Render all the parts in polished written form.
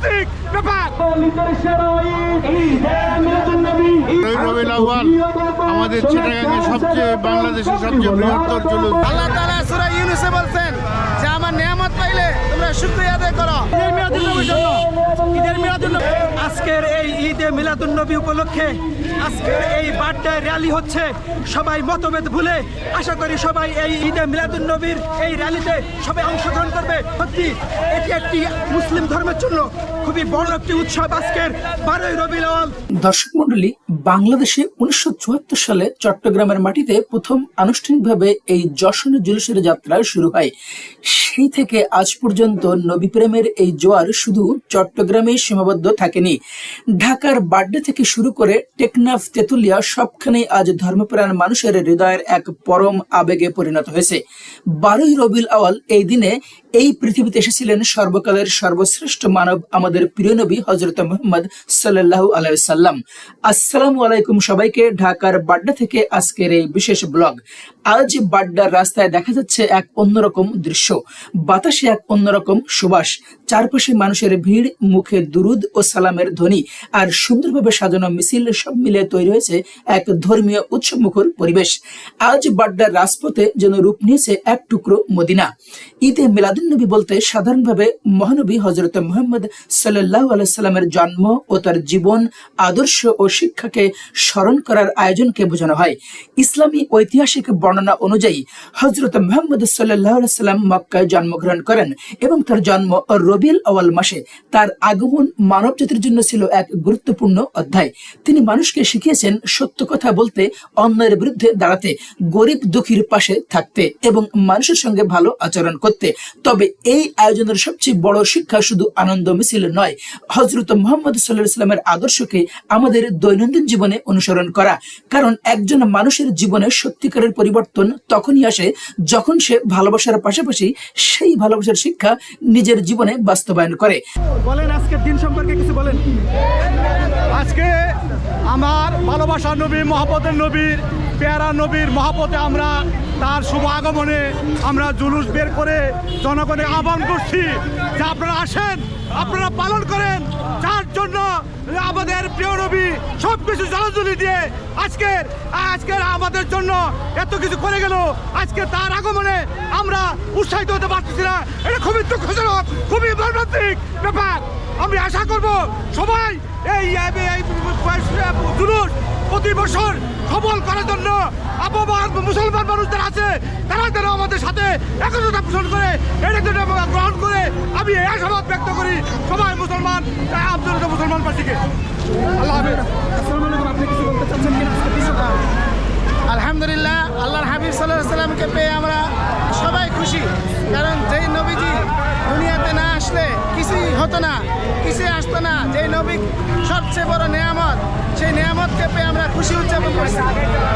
মর্মান্তিক ব্যাপার। রবিউল আউয়াল আমাদের চিটাগাংয়ে সবচেয়ে বাংলাদেশের সবচেয়ে বৃহত্তর জুলুস। আল্লাহ তাআলা সূরা ইউনূসে বলছেন যে আমার নিয়ামত পাইলে তোমরা শুকরিয়া আদায় করো। আজকের এই ঈদে মিলাদুন্নবী উপলক্ষে আজকের এই বার্থডে র্যালি হচ্ছে। সবাই মতভেদ ভুলে আশা করি সবাই এই ঈদে মিলাদুন্নবীর এই র্যালিতে সবাই অংশগ্রহণ করবে। সত্যি এটি একটি মুসলিম ধর্মের জন্য খুবই বড় একটি উৎসব আজকের 12ই রবিউল আউয়াল। দর্শক মন্ডলী, বাংলাদেশে 1974 সালে চট্টগ্রামের মাটিতে প্রথম আনুষ্ঠানিকভাবে এই যশনের জুলুসের যাত্রা শুরু হয়। সেই থেকে আজ পর্যন্ত নবী প্রেমের এই জোয়ার শুধু চট্টগ্রামেই সীমাবদ্ধ থাকেনি। ঢাকার বাড্ডা থেকে শুরু করে টেকনাফ, তেতুলিয়া সবখানেই আজ ধর্মপ্রাণ মানুষের হৃদয়ের এক পরম আবেগে পরিণত হয়েছে। 12ই রবিউল আউয়াল এই দিনে এই পৃথিবীতে এসেছিলেন সর্বকালের সর্বশ্রেষ্ঠ মানব আমাদের প্রিয় নবী হযরত মুহাম্মদ সাল্লাল্লাহু আলাইহি সাল্লাম। আসসালামু আলাইকুম সবাইকে। ঢাকার বাড্ডা থেকে আজকের এই বিশেষ ব্লগ। আজ বাড্ডার রাস্তায় দেখা যাচ্ছে এক অন্যরকম দৃশ্য, বাতাসে এক অন্যরকম সুবাস, চারপাশে মানুষের ভিড়, মুখে দুরুদ ও সালামের ধ্বনি আর সুন্দরভাবে সাজানো মিছিল, সব মিলে তৈরি হয়েছে এক ধর্মীয় উৎসবমুখর পরিবেশ। আজ বাড্ডার রাজপথে যেন রূপ নিয়েছে এক টুকরো মদিনা। ঈদে মিলাদুন্নবী বলতে সাধারণভাবে মহানবী হযরত মুহাম্মদ সাল্লাল্লাহু আলাইহি সাল্লামের জন্ম ও তার জীবন, আদর্শ ও শিক্ষাকে স্মরণ করার আয়োজনকে বোঝানো হয়। ইসলামী ঐতিহাসিক বর্ণনা অনুযায়ী হযরত মুহাম্মদ সাল্লাল্লাহু আলাইহি সাল্লাম মক্কায় জন্মগ্রহণ করেন এবং তার জন্ম রবিউল আউয়াল মাসে। তার আগমন মানবজাতির জন্য ছিল এক গুরুত্বপূর্ণ অধ্যায়। তিনি মানুষকে শিখিয়েছেন সত্য কথা বলতে, অন্যায়ের বিরুদ্ধে দাঁড়াতে, গরিব দুঃখীর পাশে থাকতে এবং মানুষের সঙ্গে ভালো আচরণ করতে। তবে এই আয়োজনের সবচেয়ে বড় শিক্ষা শুধু আনন্দ মিছিল নয়, হযরত মুহাম্মদ সাল্লাল্লাহু আলাইহি সাল্লামের আদর্শকে আমাদের দৈনন্দিন জীবনে অনুসরণ করা। কারণ একজন মানুষের জীবনে সত্যিকারের পরিবর্তন তখনই আসে যখন সে ভালোবাসার পাশাপাশি সেই ভালোবাসার শিক্ষা নিজের জীবনে বাস্তবায়ন করে। বলেন আজকের দিন সম্পর্কে কিছু বলেন। আজকে আমার ভালোবাসা নবী, মহব্বতের নবীর, পেয়ারা নবীর মহব্বতে আমরা তার শুভ আগমনে আমরা জুলুস বের করে জনগণের আহ্বান করছি যে আপনারা আসেন, আপনারা পালন করেন, যার জন্য আমাদের প্রিয় নবী সব কিছু জলাজলি দিয়ে আজকের আমাদের জন্য এত কিছু করে গেল। আজকে তার আগমনে আমরা উৎসাহিত হতে পারতেছি না। এটা খুবই দুঃখজনক, খুবই মর্মান্তিক ব্যাপার। আমি আশা করব সবাই এই জুলুস প্রতি বছর সফল করার জন্য আবহাওয়ার মুসলমান মানুষদের আছে, তারা যেন আমাদের সাথে একতা পোষণ করে এটা যেন গ্রহণ করে আমি এই আশাবাদ ব্যক্ত করি সবাই মুসলমান মুসলমানবাসীকে। আল্লাহ হাফেজ। আপনি কিছু বলতে চাচ্ছেন কিনা আজকের বিষয়টা? আলহামদুলিল্লাহ, আল্লাহর হাবিব সাল্লাল্লাহু আলাইহি সাল্লামকে পেয়ে আমরা সবাই খুশি। কারণ যেই নবীজি দুনিয়াতে না আসলে কিছুই হতো না, কিছুই আসতো না। যেই নবী সবচেয়ে বড় নেয়ামত, সেই নেয়ামতকে পেয়ে আমরা খুশি উদযাপন করছি।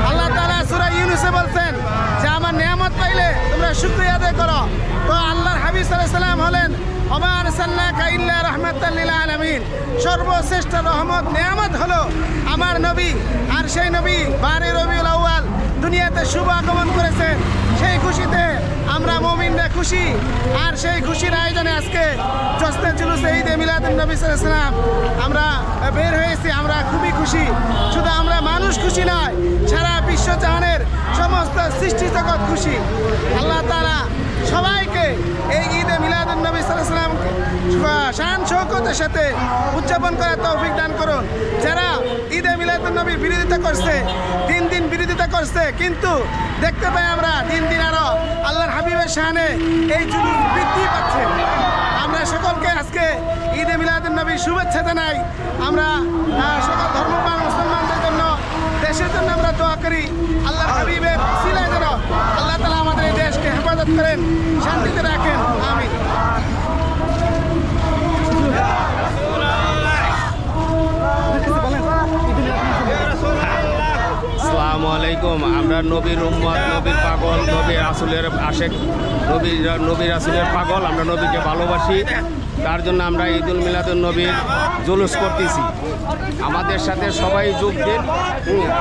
আল্লাহ তাআলা সূরা ইউনূসে বলছেন যে আমার নিয়ামত পাইলে তোমরা শুকরিয়া আদায় করো। তো আল্লাহর হাবিব সাল্লাল্লাহু আলাইহি সাল্লাম হলেন ওমা আরসালনাকা ইল্লা রাহমাতাল লিল আলামিন, সর্বশ্রেষ্ঠ রহমত নেয়ামত হলো আমার নবী। আর সেই নবী 12ই রবিউল আউয়াল দুনিয়াতে শুভ আগমন করেছেন। সেই খুশিতে আমরা মুমিনরা খুশি। আর সেই খুশির আয়োজনে আজকে জশ্নে জুলুসে ঈদে মিলাদুন্নবী সাল্লাল্লাহু আলাইহি সাল্লাম আমরা বের হয়েছি। আমরা খুবই খুশি। শুধু আমরা মানুষ খুশি নয়, সারা বিশ্বজাহানের সমস্ত সৃষ্টি জগৎ খুশি। আল্লাহ তাআলা সবাইকে এই ঈদে মিলাদুন্নবী সাল্লাল্লাহু আলাইহি সাল্লামকে শান শৌকতের সাথে উদযাপন করার তৌফিক দান করুন। যারা ঈদে মিলাদুন্নবীর বিরোধিতা করছে, দিন দিন বিরোধিতা করছে, কিন্তু দেখতে পাই আমরা দিন দিন আরো আল্লাহর হাবিবের শানে এই জুলুস বৃদ্ধি পাচ্ছে। আমরা সকলকে আজকে ঈদে মিলাদুন্নবীর শুভেচ্ছা জানাই। আমরা সকল ধর্মপ্রাণ মুসলমানদের জন্য, দেশের জন্য আমরা দোয়া করি। আল্লাহর হাবিবের সিলায় যেন আল্লাহ তাআলা আমাদের এই দেশকে হেফাজত করেন, শান্তিতে রাখেন। আমিন। আসসালামু আলাইকুম। আমরা নবীর উম্মত, নবীর পাগল, নবীর রাসূলের আশেক, নবীর রাসূলের পাগল। আমরা নবীকে ভালোবাসি, তার জন্য আমরা ঈদুল মিলাদুন নবীর জুলুস করতেছি। আমাদের সাথে সবাই যোগ দিন,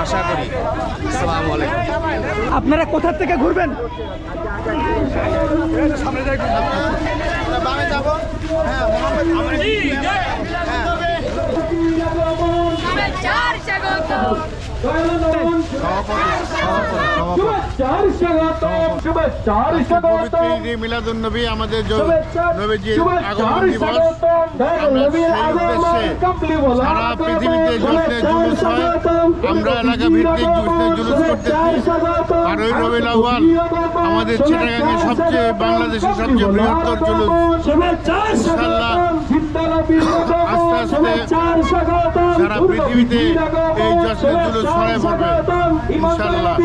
আশা করি। আসসালামু আলাইকুম। আপনারা কোথা থেকে ঘুরবেন? সামনে যাই, বামে যাবো। হ্যাঁ, মিলাদুন্নবী আমাদের নবীজির আগমন দিবস। আমরা সেই উদ্দেশ্যে সারা পৃথিবীতে জশ্নে জুলুস হয়। আমরা এলাকা ভিত্তিক জশ্নে জুলুস করতেছি। 12ই রবিউল আউয়াল আমাদের চিটাগাঙে সবচেয়ে বাংলাদেশের সবচেয়ে বৃহত্তর জুলুস। ইনশাআল্লাহ আস্তে আস্তে সারা পৃথিবীতে এই জশ্নে জুলুস ছড়িয়ে পড়বে ইনশাআল্লাহ।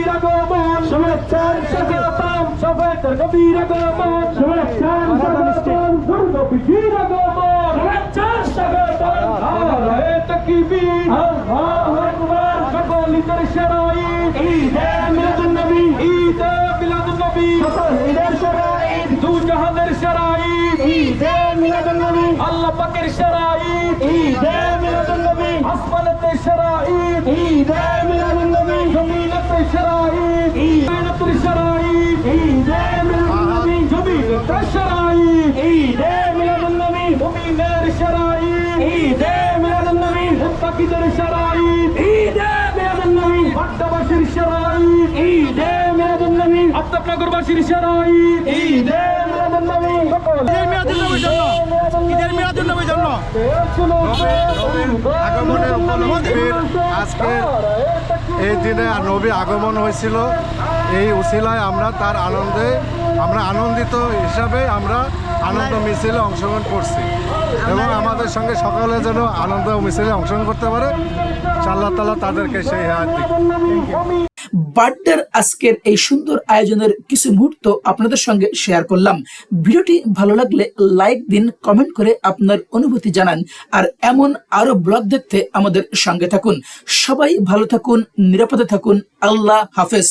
আল্লাহ পাকের শরাঈত ঈদে মিলাদুন নবী, আসমানতে শরাঈত ঈদে মিলাদুন নবী, জমিনতে শরাঈত ঈদে শরাঈত ঈদে মিলাদুন নবী, জমিনতে শরাঈত ঈদে মিলাদুন নবী, মুমিনের শরাঈত ঈদে মিলাদুন নবী, মুত্তাকিদের শরাঈত ঈদে মিলাদুন নবী, বাড্ডাবাসীর শরাঈত ঈদে মিলাদুন নবী, আফতাবনগরবাসীর শরাঈত ঈদে মিলাদুন নবী। আগমনের উপলক্ষে আজকে এই দিনে নবী আগমন হয়েছিল। এই উসিলায় আমরা তার আনন্দে আমরা আনন্দিত হিসাবে আমরা আনন্দ মিছিলে অংশগ্রহণ করছি এবং আমাদের সঙ্গে সকলে যেন আনন্দ মিছিলে অংশগ্রহণ করতে পারে আল্লাহ তাআলা তাদেরকে সেই হায়াত দিক। বার্থডের আজকের এই সুন্দর আয়োজনের কিছু মুহূর্ত আপনাদের সঙ্গে শেয়ার করলাম। ভিডিওটি ভালো লাগলে লাইক দিন, কমেন্ট করে আপনার অনুভূতি জানান, আর এমন আরো ব্লগ দেখতে আমাদের সঙ্গে থাকুন। সবাই ভালো থাকুন, নিরাপদে থাকুন। আল্লাহ হাফেজ।